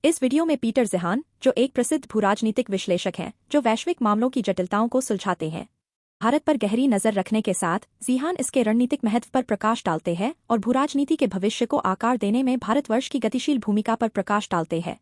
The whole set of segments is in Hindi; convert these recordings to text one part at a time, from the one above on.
इस वीडियो में पीटर ज़ेहान, जो एक प्रसिद्ध भूराजनीतिक विश्लेषक हैं, जो वैश्विक मामलों की जटिलताओं को सुलझाते हैं, भारत पर गहरी नजर रखने के साथ ज़ेहान इसके रणनीतिक महत्व पर प्रकाश डालते हैं और भूराजनीति के भविष्य को आकार देने में भारतवर्ष की गतिशील भूमिका पर प्रकाश डालते हैं।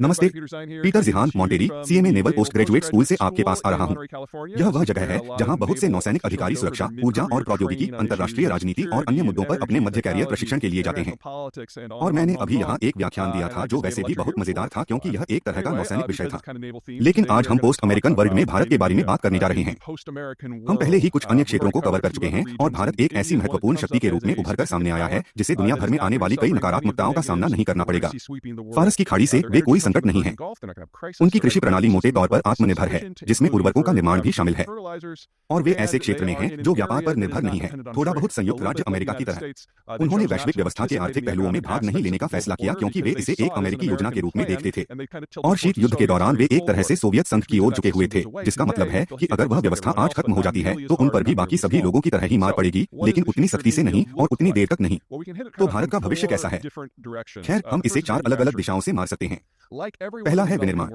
नमस्ते, Peter Zeihan Monterey CMA naval post graduate school से आपके पास आ रहा हूं। यह वह जगह है जहां बहुत से नौसैनिक अधिकारी सुरक्षा, ऊर्जा और प्रौद्योगिकी, अंतर्राष्ट्रीय राजनीति और अन्य मुद्दों पर अपने मध्य कैरियर प्रशिक्षण के लिए जाते हैं। और मैंने अभी यहाँ एक व्याख्यान दिया था जो वैसे भी बहुत मजेदार था क्योंकि यह एक तरह का नौसैनिक विषय था। लेकिन आज हम पोस्ट अमेरिकन वर्ल्ड में भारत के बारे में बात करने जा रहे हैं। हम पहले ही कुछ अन्य क्षेत्रों को कवर कर चुके हैं और भारत एक ऐसी महत्वपूर्ण शक्ति के रूप में उभर कर सामने आया है जिसे दुनिया भर में आने वाली कई नकारात्मकताओं का सामना नहीं करना पड़ेगा। फारस की खाड़ी से वे कोई संकट नहीं है। उनकी कृषि प्रणाली मोटे तौर पर आत्मनिर्भर है, जिसमें उर्वरकों का निर्माण भी शामिल है। और वे ऐसे क्षेत्र में हैं जो व्यापार पर निर्भर नहीं है, थोड़ा बहुत संयुक्त राज्य अमेरिका की तरह। उन्होंने वैश्विक व्यवस्था के आर्थिक पहलुओं में भाग नहीं लेने का फैसला किया क्योंकि वे इसे एक अमेरिकी योजना के रूप में देखते थे। और शीत युद्ध के दौरान वे एक तरह से सोवियत संघ की ओर झुके हुए थे, जिसका मतलब है कि अगर वह व्यवस्था आज खत्म हो जाती है तो उन पर भी बाकी सभी लोगों की तरह ही मार पड़ेगी, लेकिन उतनी सख्ती से नहीं और उतनी देर तक नहीं। तो भारत का भविष्य कैसा है? खैर, हम इसे 4 अलग-अलग दिशाओं से मार सकते हैं। पहला है विनिर्माण।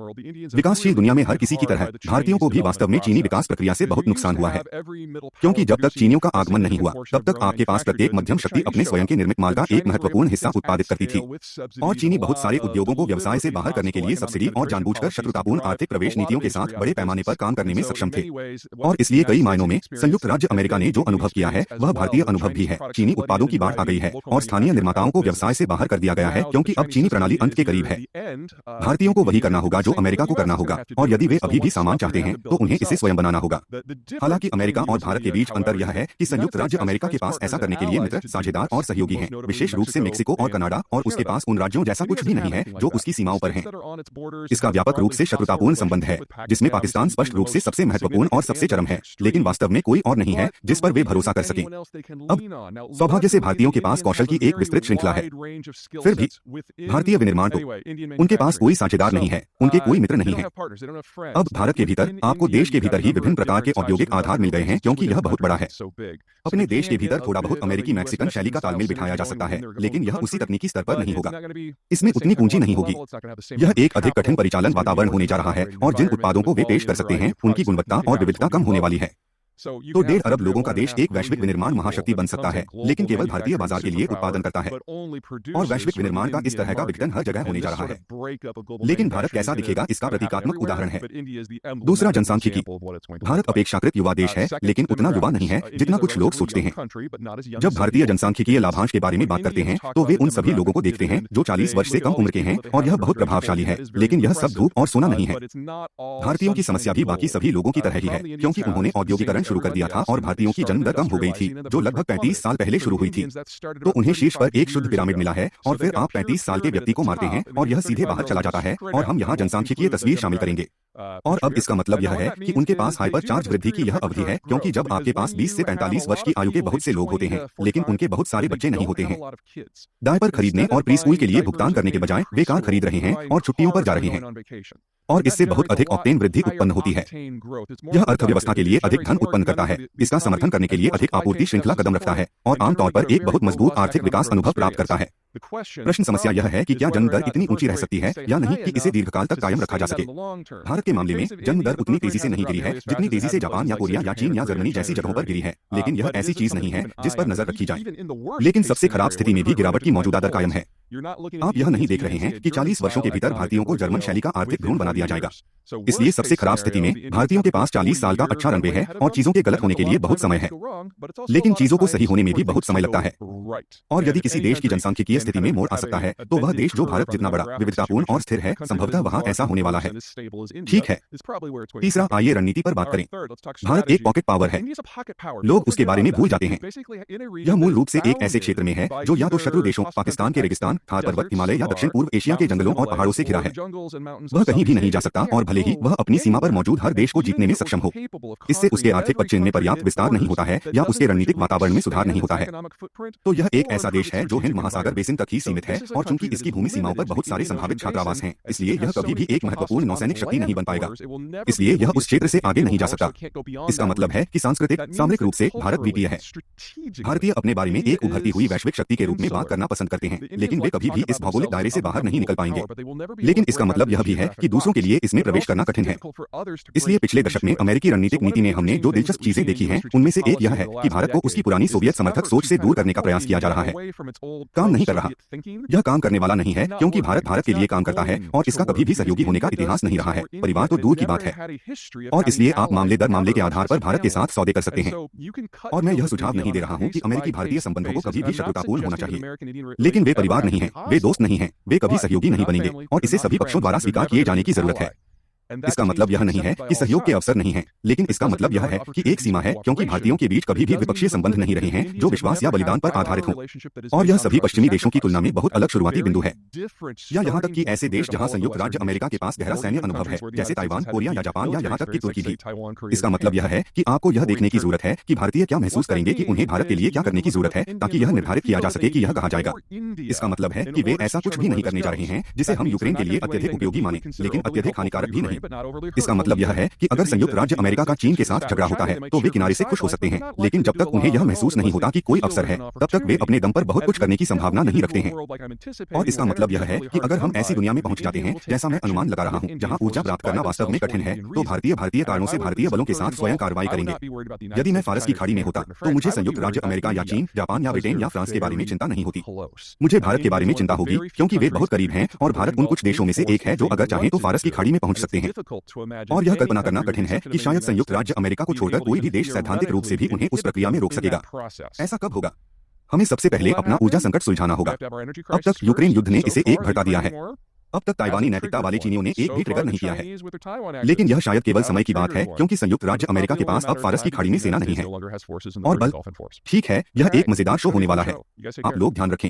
विकासशील दुनिया में हर किसी की तरह भारतीयों को भी वास्तव में चीनी विकास प्रक्रिया से बहुत नुकसान हुआ है, क्योंकि जब तक चीनियों का आगमन नहीं हुआ तब तक आपके पास प्रत्येक मध्यम शक्ति अपने स्वयं के निर्मित माल का एक महत्वपूर्ण हिस्सा उत्पादित करती थी। और चीनी बहुत सारे उद्योगों को व्यवसाय से बाहर करने के लिए सब्सिडी और जानबूझकर शत्रुतापूर्ण आर्थिक प्रवेश नीतियों के साथ बड़े पैमाने पर काम करने में सक्षम थे। और इसलिए कई मायनों में संयुक्त राज्य अमेरिका ने जो अनुभव किया है वह भारतीय अनुभव भी है। चीनी उत्पादों की बाढ़ आ गई है और स्थानीय निर्माताओं को व्यवसाय से बाहर कर दिया गया है क्योंकि अब चीनी प्रणाली अंत के करीब है। भारतीयों को वही करना होगा जो अमेरिका को करना होगा, और यदि वे अभी भी सामान चाहते हैं तो उन्हें इसे स्वयं बनाना होगा। हालांकि अमेरिका और भारत के बीच अंतर यह है कि संयुक्त राज्य अमेरिका के पास ऐसा करने के लिए मित्र, साझेदार और सहयोगी हैं, विशेष रूप से मेक्सिको और कनाडा, और उसके पास उन राज्यों जैसा कुछ भी नहीं है जो उसकी सीमाओं पर हैं। इसका व्यापक रूप से शत्रुतापूर्ण संबंध है, जिसमें पाकिस्तान स्पष्ट रूप से सबसे महत्वपूर्ण और सबसे चरम है, लेकिन वास्तव में कोई और नहीं है जिस पर वे भरोसा कर सकें। अब सौभाग्य से भारतीयों के पास कौशल की एक विस्तृत श्रृंखला है। फिर भी भारतीय विनिर्माण तो उनके पास कोई साझेदार नहीं है, उनके कोई मित्र नहीं है। अब भारत के भीतर आपको देश के भीतर ही विभिन्न प्रकार के औद्योगिक आधार मिल गए हैं क्योंकि यह बहुत बड़ा है। अपने देश के भीतर थोड़ा बहुत अमेरिकी मैक्सिकन शैली का तालमेल बिठाया जा सकता है, लेकिन यह उसी तकनीकी स्तर पर नहीं होगा। इसमें उतनी पूंजी नहीं होगी। यह एक अधिक कठिन परिचालन वातावरण होने जा रहा है और जिन उत्पादों को वे पेश कर सकते हैं उनकी गुणवत्ता और विविधता कम होने वाली है। तो 1.5 अरब लोगों का देश एक वैश्विक विनिर्माण महाशक्ति बन सकता है, लेकिन केवल भारतीय बाजार के लिए उत्पादन करता है। और वैश्विक विनिर्माण का इस तरह का विघटन हर जगह होने जा रहा है। लेकिन भारत कैसा दिखेगा इसका प्रतीकात्मक उदाहरण है। दूसरा, जनसांख्यिकी। भारत अपेक्षाकृत युवा देश है, लेकिन उतना युवा नहीं है जितना कुछ लोग सोचते हैं। जब भारतीय जनसांख्यिकीय लाभांश के बारे में बात करते हैं तो वे उन सभी लोगों को देखते हैं जो 40 वर्ष से कम उम्र के हैं, और यह बहुत प्रभावशाली है, लेकिन यह सब धूप और सोना नहीं है। भारतीयों की समस्या भी बाकी सभी लोगों की तरह ही है, क्योंकि उन्होंने औद्योगिकरण शुरू कर दिया था और भारतीयों की जन्म दर कम हो गई थी, जो लगभग 35 साल पहले शुरू हुई थी। तो उन्हें शीर्ष पर एक शुद्ध पिरामिड मिला है, और फिर आप 35 साल के व्यक्ति को मारते हैं और यह सीधे बाहर चला जाता है, और हम यहाँ जनसांख्यिकीय तस्वीर शामिल करेंगे। और अब इसका मतलब यह है कि उनके पास हाइपर चार्ज वृद्धि की यह अवधि है, क्योंकि जब आपके पास 20 से 45 वर्ष की आयु के बहुत से लोग होते हैं, लेकिन उनके बहुत सारे बच्चे नहीं होते हैं। डायपर खरीदने और प्री स्कूल के लिए भुगतान करने के बजाय वे कार खरीद रहे हैं और छुट्टियों पर जा रहे हैं, और इससे बहुत अधिक ऑक्टेन वृद्धि उत्पन्न होती है। यह अर्थव्यवस्था के लिए अधिक धन उत्पन्न करता है, इसका समर्थन करने के लिए अधिक आपूर्ति श्रृंखला कदम रखता है, और आमतौर पर एक बहुत मजबूत आर्थिक विकास अनुभव प्राप्त करता है। प्रश्न समस्या यह है कि क्या जन्म दर इतनी ऊंची रह सकती है या नहीं कि इसे दीर्घकाल तक कायम रखा जा सके। भारत के मामले में जन्म दर उतनी तेजी से नहीं गिरी है जितनी तेजी से जापान या कोरिया या चीन या जर्मनी जैसी जगहों पर गिरी है, लेकिन यह ऐसी चीज नहीं है जिस पर नजर रखी जाए। लेकिन सबसे खराब स्थिति में भी गिरावट की मौजूदा दर कायम है। आप यह नहीं देख रहे हैं कि 40 वर्षों के भीतर भारतीयों को जर्मन शैली का आर्थिक भ्रूण बना दिया जाएगा। इसलिए सबसे खराब स्थिति में भारतीयों के पास 40 साल का अच्छा रनवे है और चीजों के गलत होने के लिए बहुत समय है, लेकिन चीजों को सही होने में भी बहुत समय लगता है। और यदि किसी देश की जनसांख्यिकीय स्थिति में मोड़ आ सकता है तो वह देश जो भारत जितना बड़ा, विविधतापूर्ण और स्थिर है, संभवतः वहां ऐसा होने वाला है। ठीक है। तीसरा, आइए रणनीति पर बात करें। भारत एक पॉकेट पावर है, लोग उसके बारे में भूल जाते हैं। यह मूल रूप से एक ऐसे क्षेत्र में है जो या तो शत्रु देशों, पाकिस्तान के रेगिस्तान, थार पर्वत, हिमालय या दक्षिण पूर्व एशिया के जंगलों और पहाड़ों से घिरा है। वह कहीं भी नहीं जा सकता, और भले ही वह अपनी सीमा पर मौजूद हर देश को जीतने में सक्षम हो, इससे उसके आर्थिक पदचिह्न में पर्याप्त विस्तार नहीं होता है या उसके रणनीतिक वातावरण में सुधार नहीं होता है। तो यह एक ऐसा देश है जो हिंद महासागर बेसिन तक ही सीमित है, और चूंकि इसकी भूमि सीमाओं पर बहुत सारे संभावित छात्रावास हैं, इसलिए यह कभी भी एक महत्वपूर्ण नौसैनिक शक्ति नहीं बन बन पाएगा। इसलिए यह उस क्षेत्र से आगे नहीं जा सकता। इसका मतलब है कि सांस्कृतिक सामरिक रूप से भारत द्वितीय है। भारतीय अपने बारे में एक उभरती हुई वैश्विक शक्ति के रूप में बात करना पसंद करते हैं, लेकिन वे कभी भी इस भौगोलिक दायरे से बाहर नहीं निकल पाएंगे। लेकिन इसका मतलब यह भी है कि दूसरों के लिए इसमें प्रवेश करना कठिन है। इसलिए पिछले दशक में अमेरिकी रणनीतिक नीति में हमने जो दिलचस्प चीजें देखी हैं, उनमें से एक यह है कि भारत को उसकी पुरानी सोवियत समर्थक सोच से दूर करने का प्रयास किया जा रहा है। काम नहीं कर रहा। यह काम करने वाला नहीं है, क्योंकि भारत भारत के लिए काम करता है और इसका कभी भी सहयोगी होने का इतिहास नहीं रहा है। परिवार तो दूर की बात है। और इसलिए आप मामले दर मामले के आधार पर भारत के साथ सौदे कर सकते हैं। और मैं यह सुझाव नहीं दे रहा हूं कि अमेरिकी भारतीय संबंधों को कभी भी शत्रुतापूर्ण होना चाहिए, लेकिन वे परिवार नहीं हैं, वे दोस्त नहीं हैं, वे कभी सहयोगी नहीं बनेंगे और इसे सभी पक्षों द्वारा स्वीकार किए जाने की जरूरत है। इसका मतलब यह नहीं है कि सहयोग के अवसर नहीं हैं, लेकिन इसका मतलब यह है कि एक सीमा है, क्योंकि भारतीयों के बीच कभी भी द्विपक्षीय संबंध नहीं रहे हैं जो विश्वास या बलिदान पर आधारित हों। और यह सभी पश्चिमी देशों की तुलना में बहुत अलग शुरुआती बिंदु है। या यहाँ तक कि ऐसे देश जहाँ संयुक्त राज्य अमेरिका के पास गहरा सैन्य अनुभव है, जैसे ताइवान, कोरिया या जापान या यहाँ तक कि तुर्की भी। इसका मतलब यह है कि आपको यह देखने की जरूरत है कि भारतीय क्या महसूस करेंगे कि उन्हें भारत के लिए क्या करने की जरूरत है, ताकि यह निर्धारित किया जा सके कि यह कहा जाएगा। इसका मतलब है कि वे ऐसा कुछ भी नहीं करने जा रहे हैं जिसे हम यूक्रेन के लिए अत्यधिक उपयोगी माने, लेकिन अत्यधिक हानिकारक भी नहीं। इसका मतलब यह है कि अगर संयुक्त राज्य अमेरिका का चीन के साथ झगड़ा होता है तो वे किनारे से खुश हो सकते हैं, लेकिन जब तक उन्हें यह महसूस नहीं होता कि कोई अवसर है, तब तक वे अपने दम पर बहुत कुछ करने की संभावना नहीं रखते हैं। और इसका मतलब यह है कि अगर हम ऐसी दुनिया में पहुंच जाते हैं, जैसा मैं अनुमान लगा रहा हूं, जहां ऊर्जा प्राप्त करना वास्तव में कठिन है, तो भारतीय कारणों से भारतीय बलों के साथ स्वयं कार्रवाई करेंगे। यदि मैं फारस की खाड़ी में होता तो मुझे संयुक्त राज्य अमेरिका या चीन, जापान या ब्रिटेन या फ्रांस के बारे में चिंता नहीं होती। मुझे भारत के बारे में चिंता होगी, क्योंकि वे बहुत करीब हैं और भारत उन कुछ देशों में से एक है जो अगर चाहें तो फारस की खाड़ी में पहुंच सकते हैं। और यह कल्पना करना कठिन है कि शायद संयुक्त राज्य अमेरिका को छोड़कर कोई भी देश सैद्धांतिक रूप से भी उन्हें उस प्रक्रिया में रोक सकेगा। ऐसा कब होगा? हमें सबसे पहले अपना ऊर्जा संकट सुलझाना होगा। अब तक यूक्रेन युद्ध ने इसे एक भड़का दिया है। अब तक ताइवानी नैतिकता वाले चीनियों ने एक भी ट्रिगर नहीं किया है। लेकिन यह शायद केवल समय की बात है, क्योंकि संयुक्त राज्य अमेरिका के पास अब फारस की खाड़ी में सेना नहीं है और बल। ठीक है, यह एक मजेदार शो होने वाला है। आप लोग ध्यान रखें।